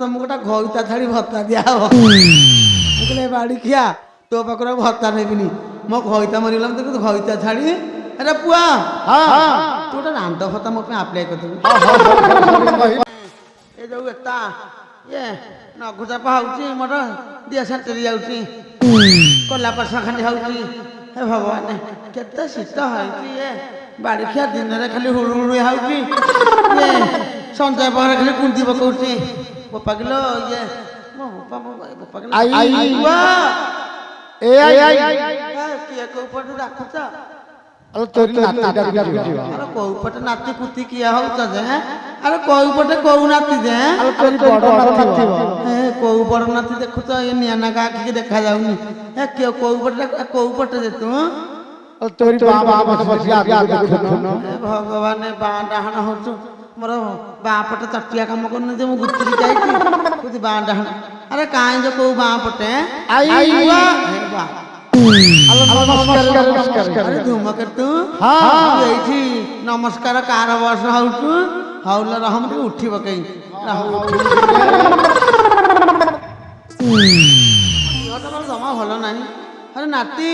तुमको गोटा घईता छाड़ी भत्ता दिया हो मुझे बाड़ी खिया तो पाखर भत्ता नेबिनी मो घईता मरीगला तो घईता छाड़ी अरे पुआ तू गोटे रांद भत्ता मो आप्लाय कर ए जो एता ये नघुचापा होउची मोर दिया साटरी जाउची कला परसा खाली होउची हे भगवान केते शीत होउची ये बाड़ी खिया दिन रे खाली हुळुहुळु होउची ये संजय पहर खाली कुंती पकाउची बापा किलो ये मो बापा किलो आई बुआ ए आई के को ऊपर राखुछ अरे तोरी नाती डाकी अरे को ऊपर नाती कुती किया होउछ जे अरे को ऊपर को नाती जे अरे तोरी बड़ नाती ए को ऊपर नाती देखु तो ये नियाना का की देखा जाउनी ए के को ऊपर जे तू अरे तोरी बाबा बस आगे देखो ए भगवान बा डाहण होचु मोर बा पटे चटिया काम करने जे मु गुत्ती जाईती कुछ बा डाहण अरे काहे जो को बा पटे आई बुआ ए बा नमस्कार अरे धूमकर तू हाँ एठी नमस्कार कार वर्ष होउचु हाउला रहम रे उठी बकई जमा भल नहीं अरे नाती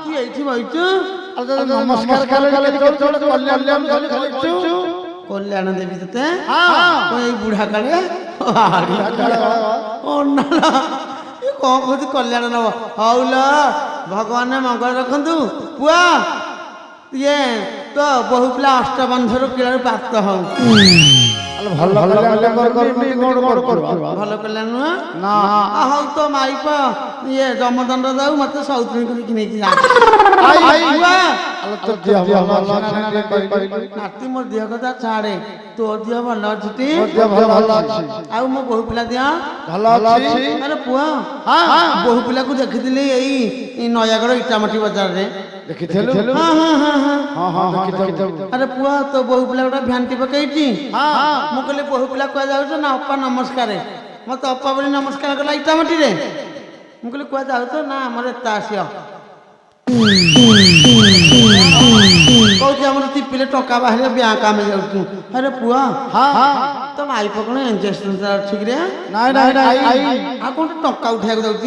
तू एठी बइचु नमस्कार कल्याण देवी तते कोई बुढ़ा काले ओनाला ये कौन कहती कल्याण नब हाउला भगवान ने मंगल रखंतु पुआ ये तो बहु पिला अष्टबंधर किला प्राप्त हो भल कल्याण ना हौ तो माइप ये जमदंड जाऊ मत सौतुणी करके नहीं जा नाती मोर देह कथा छाड़े तो देह भल अछि आउ मो बहु पिला दिया अरे पुआ बहु पिला को देखिथिली एई नयागढ़ इटामाटी बाजार रे देखिथेलु अरे पुआ तो बहु पिला गोटा भ्यानटी पकईची मु कहले बहु पिला कुआ जाउछ ना अप्पा नमस्कार मत अप्पा बोली नमस्कार कला इटामाटी रे मु कहले कुआ जाउछ ना हमर एता आसियो कहूँ आम टिपिले टका बाहर बैंक आम जाऊँ अरे पुआ तुम आई पकड़ एनजेस्ट अच्छी कि कौन टका उठा जाऊँ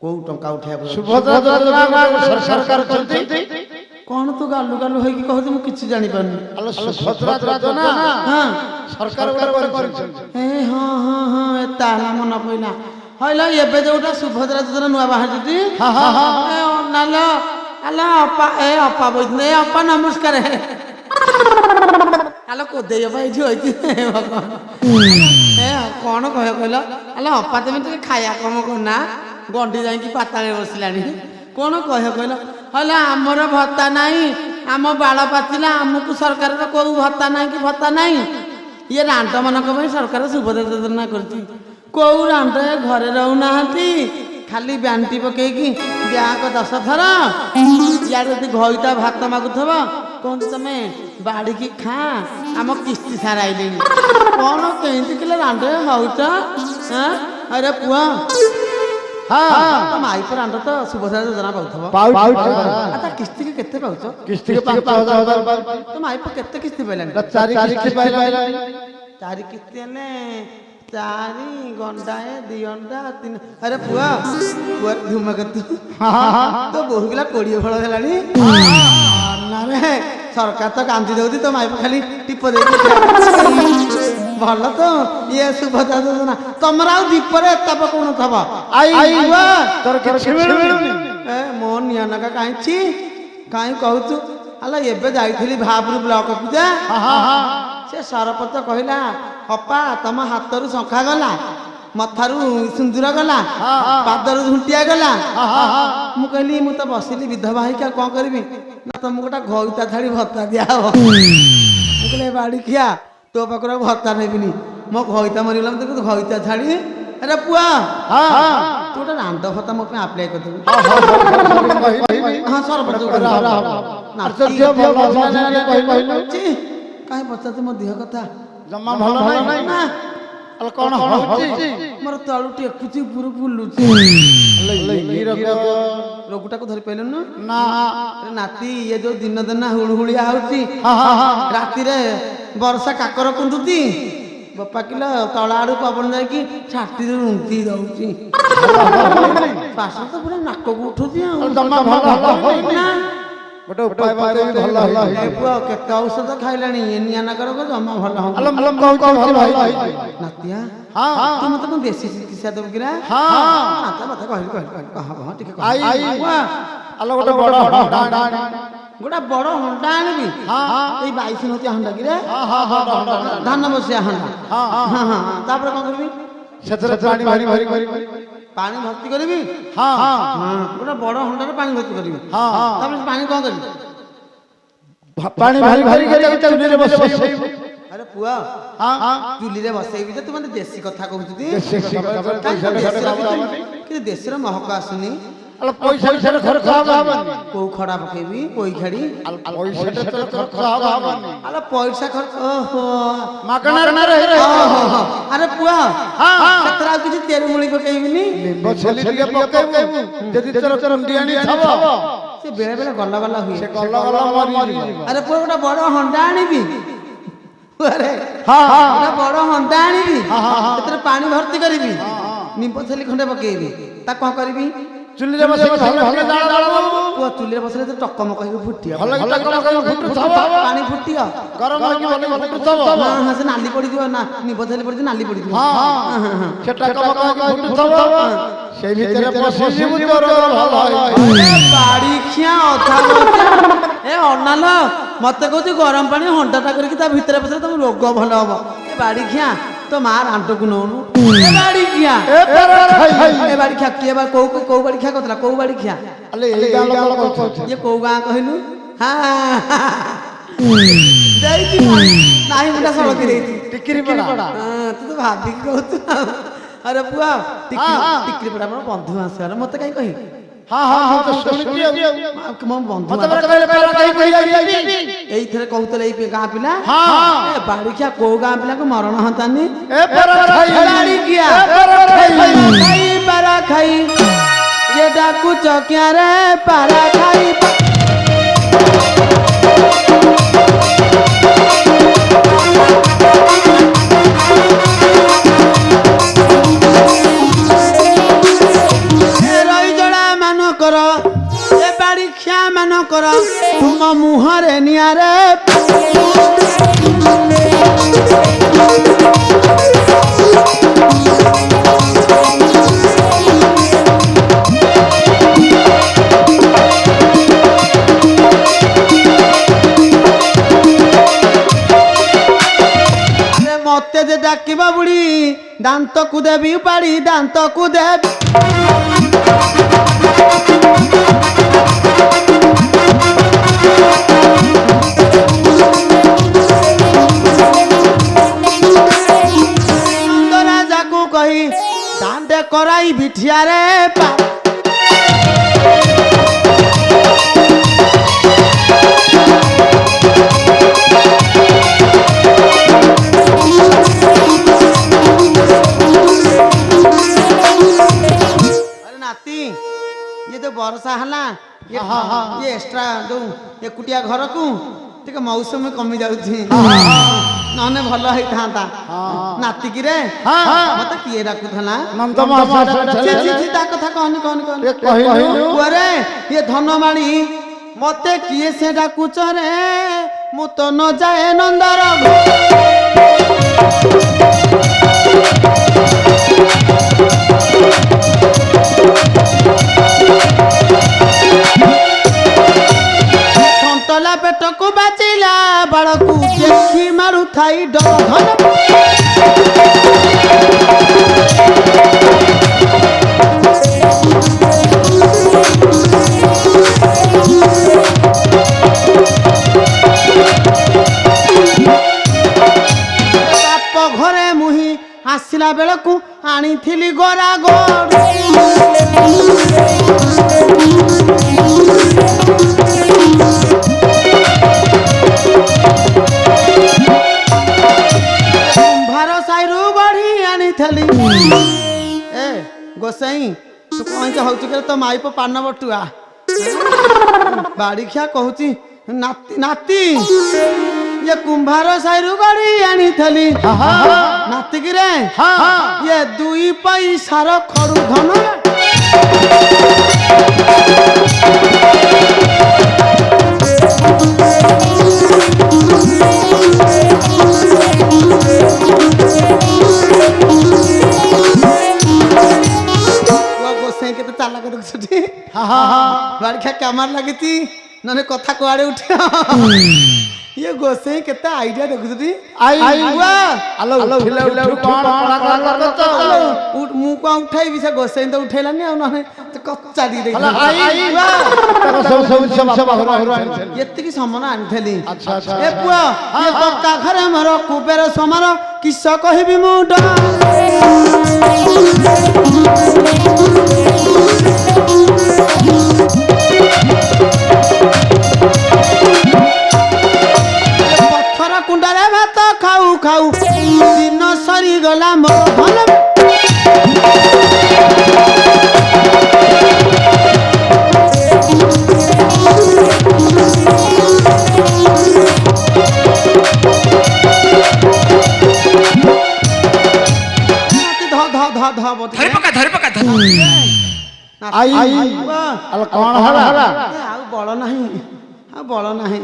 कौ टका उठा कौन तू गालु गालु हो कहते मुझे किसी जानी पारनी हाँ हाँ हाँ एता मन पड़ा हला एबे जोटा सुभद्रा जोजना नुआ बाहर नालो अला अपा ए अपा बोइने अपा नमस्कार है अला को देय भाई जो होई भगवान ए कोन कह कहलो अला अपा तमे ते खाया कम करना गंडी जाई की पाताळे बसलानी कोन कह कहलो हला हमर भत्ता नाही हम बाळ पातिला हमकु सरकार रो को भत्ता नाही कि भत्ता नाही ये रांट मनक भाई सरकार सुभद्रा योजना करती कौ रांटे घरे रहूना खाली बांटी पकईकी ब्याक 10 थर यार घईता भात मागुथब कौन तुम बाड़ी की खा आम किस्ती साराइले कौन कहीं किले रांटे हौच अरे पुआ माई पर रांट तो सुभद्रा योजना पाउथब किस्ती के केते पाउछ किस्ती के 5000 तो माई पर केते किस्ती पाइलानी 4 किस्ती पाइला 4 किस्ती ने 4 घंटाए 2 घंटा 3 अरे पुआ पुआ धूमकेतु तो बहु पिला 20 फल हेलानी ना रे सरकार तो कांदी दउती तो माई खाली टिप दे भल तो ये सुभद्रा योजना तमरा दीप रे तब कोन थबा आई बुआ तोर किछि मिलुनी ए मोन नियाना का काईची काई कहू अला एबे जाइथिली भाबरू ब्लॉक पूजा से सरपंच कहला अपा तम हाथरू शंखा गला मथारू सिंदूर गला पादरू झुंटिया गला मु कहली मु तो बसिली विधवा है क्या कौन करबी ना तुम गोटा घईता छाड़ी भत्ता दिया हो मु कहले बाड़ी खिया तो पाखर भत्ता नेबिनी मो घईता मरीगला तो घईता छाड़ी अरे पुआ तू गोटे रांद भत्ता मो आप्लाय कर हाँ सरपंच कहीं पचाते मो देह कथा जम्मा भलो नाही ना अल कोन होची मोर तळु टेकुची पुरु बुलुची रोगटा को धरि पैलन ना अरे नाती ये जो दिन दिन हुळहुळिया होची राती रे ବର୍ଷା କାକର କୁନ୍ଦୁତି ବାପା କିଲୋ ତଳ ଆଡୁ ପବନ ଯାଇକି ଛାତିରେ ରୁଣ୍ଟି ଦଉଛି ଶ୍ୱାସ ତ ପୁରା ନାକକୁ ଉଠୁଛି ଆଉ ଜମା ଭଲ ନା ଗୋଟେ ଉପାୟ ବତେଇବି ଭଲ ଏ ପୁଅ କେତେ ଔଷଧ ଖାଇଲାଣି ଏନିଆ ନାକର ଜମା ଭଲ ହବ ଆଲୋ ମୁଁ କହୁଛି ଭଲ ହେଇଛି ନାତିଆ ହଁ ତୁ ମତେ କଣ ଦେଶୀ ଚିକିତ୍ସା ଦେବୁ କିରା ହଁ ନାତା ମତେ କହିଲି କହ ଟିକେ କହ ଆଇ ଆଲୋ ଗୋଟେ ବଡ ହଣ୍ଡା ଗୋଟେ ବଡ ହଣ୍ଡା ଆଣିବି ଏଇ 22 ନତିଆ ହଣ୍ଡା କିରେ ଧାନ ବସିଆ ହଣ୍ଡା ତାପରେ କଣ କରିବି ସେଥିରେ ପାଣି ଭରି ଭରି ପାଣି ଭର୍ତ୍ତି କରିବି ହଁ ଗୋଟେ ବଡ ହଣ୍ଡାରେ ପାଣି ଭର୍ତ୍ତି କରିବି ହଁ ତାପରେ ପାଣି କଣ କରିବି ପାଣି ଭରି ଭରି ଚୁଲିରେ ବସେଇବୁ ଆରେ ପୁଅ ଚୁଲିରେ ବସେଇବି ଯେ ତୁ ମାନେ ଦେଶୀ କଥା କହୁଛୁ କିନ୍ତୁ ଦେଶୀର ମହକ ଆସୁନି ପଇସା ଖର୍ଚ୍ଚ ହବନି କୋଉ ଖଡା ପକେଇବି ପୋଇ ଖାଡି ପଇସା ଖର୍ଚ୍ଚ ହବନି ଆରେ ପଇସା ଖର୍ଚ୍ଚ ଓହୋ ମାଗଣାରେ ଆରେ ପୁଅ ସେଥିରେ ଆଉ କିଛି ତେଲ ମୁଳି ପକେଇବିନି ଲିମ୍ବ ଛେଲି ଟିକେ ପକେଇବୁ ଯଦି ତୋର କୁଣ୍ଡିଆଣି ଥବ ସେ ବେଳେ ବେଳେ ଗଲା ଗଲା ହୁଏ ସେ ଗଲ ମରିଯିବ ଆରେ ପୁଅ ଗୋଟେ ବଡ ହଣ୍ଡା ଆଣିବି ଆରେ ହଁ ଗୋଟେ ବଡ ହଣ୍ଡା ଆଣିବି ସେଥିରେ ପାଣି ଭର୍ତ୍ତି କରିବି ନିମ୍ବ ଛେଲି ଖଣ୍ଡେ ପକେଇବି ତା କଣ କରିବି ଚୁଲିରେ ବସେଇ ଭଲ ଜାଳ ପୁଅ ଚୁଲିରେ ବସିଲେ ତ ଟକମକ ହେଇକି ଫୁଟିବ ଭଲ ଫୁଟୁଥବ ପାଣି ଫୁଟିବ ଗରମ ହେଇକି ଭଲ ଫୁଟୁଥବ ହଁ ସେ ନାଲି ପଡିଯିବ ନା ନିମ୍ବ ଛେଲି ପଡିଯିବ ନାଲି ପଡିଯିବ ସେଟା କମକ ହେଇକି ଫୁଟୁଥବ ସେଇ ଭିତରେ ପଶିଯିବୁ ତୋର ଭଲ ବାଡି ଖିଆ ଅଧା ଏ ଅନାଲ ମତେ କହୁଛି ଗରମ ପାଣି ହଣ୍ଡାଟା କରିକି ତା ଭିତରେ ପଶିଲେ ତମ ରୋଗ ଭଲ ହବ ଏ ବାଡି ଖିଆ ତ ମା ରାଣ୍ଡକୁ ନଉନୁ ଏ ବାଡି ଖିଆ କିଏ ବା କୋଉ ବାଡି ଖିଆ କହୁଥିଲା କୋଉ ବାଡି ଖିଆ ଇଏ କୋଉ ଗାଁ କହିଲୁ ଦେଇଛି ନାହିଁ ମୁଟା ସଳକି ଦେଇଛି ଟିକିରି ପଡା ତୁ ତ ଭାବିକି କହୁଛୁ ଆରେ ପୁଅ ଟିକିରି ପଡା ମୋର ବନ୍ଧୁ ଆସିବାର ମତେ କାହିଁ କହି ମୋ ବନ୍ଧୁ ଏଇଥିରେ କହୁଥିଲେ ଏଇ ଗାଁ ପିଲା ବାଡିଖିଆ କୋଉ ଗାଁ ପିଲାକୁ ମରଣ ହନ୍ତାନି ପାରା ଖାଇ ये डाकू चौकिया रे पारा खाई रही जड़ा मान कर ए बाड़ी ख्या मान कर तुम मुहरे निया रे मते जे डाकिबा बुढ़ी दांत को देवी पाड़ी दांत को देवी राजा को कही दांते कराई बिठिया रे पा ये तो वर्षा है ये एक्स्ट्रा जो एकुटिया घर को टे मौसम कमी जाऊँगी नहने भल होता नातिकी रे मत किए डाकुला कथा कहनी कहनी ये धनमाणी मते किए से डाकुच रे मु तो न जाए नंदर टला पेट को बाचिला बाड़ को देखी मारू थाई डर बाप घरे मुही आसिला बेल को आनी थिली गोरा गोड़ गोसाई तू कहीं तो होची तो माई पो पान बटुआ बाड़ी खिया कहूची नाती नाती ये कुंभार साइरु गाड़ी आनीथली नातिकी रे ये 2 पैसार खड़ू धन गोसाई के तो चाला कर छुटी बारिखा कैमरा लगी नने कथा कुआड़े उठे ये गोसाई केता आइडिया देखुछी आई हुआ हेलो उठिले उठ कोन करत उठ मु को उठाई भी से गोसाई तो उठेलानी आ नने तो कच्चा दी दे हेलो आई हुआ सब एत्ती की समान आनथली अच्छा अच्छा ए पुआ ये कक्का घरे मरो कुबेर समान किस्सा कहिबी मुडा कुंडारे भात खाऊ खाऊ दिन सरी गला मोर भल धर पका आई अल कोन हला आउ बळ नाही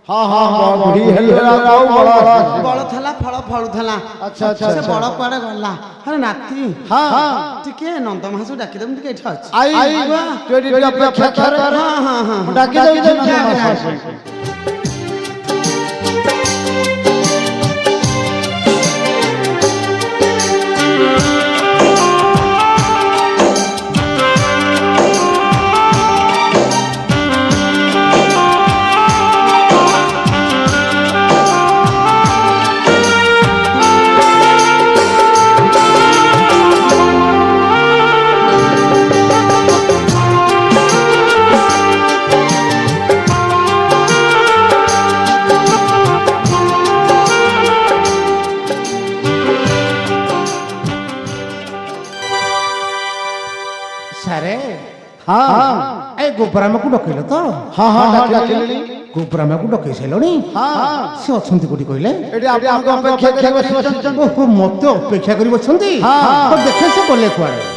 हां हां बुढ़ी हेलो बळ थला फळ फळु थला अच्छा अच्छा से बळ कुआडे गला अरे नाती हां टिके नंद महासु डाकी दम टिके एठा अछि आई चोरी अपेक्षा कर हां हां हां डाकी दउ सारे हां ए गोबरा में को डकैलो तो हां हां डाकिलेनी गोबरा में को डकै सेलोनी हां से अछंती कोठी कहले एटी आपन अपेक्षा कर बसचन ओहो मते अपेक्षा करी बसंती हां तो देखे से बोले कुआडे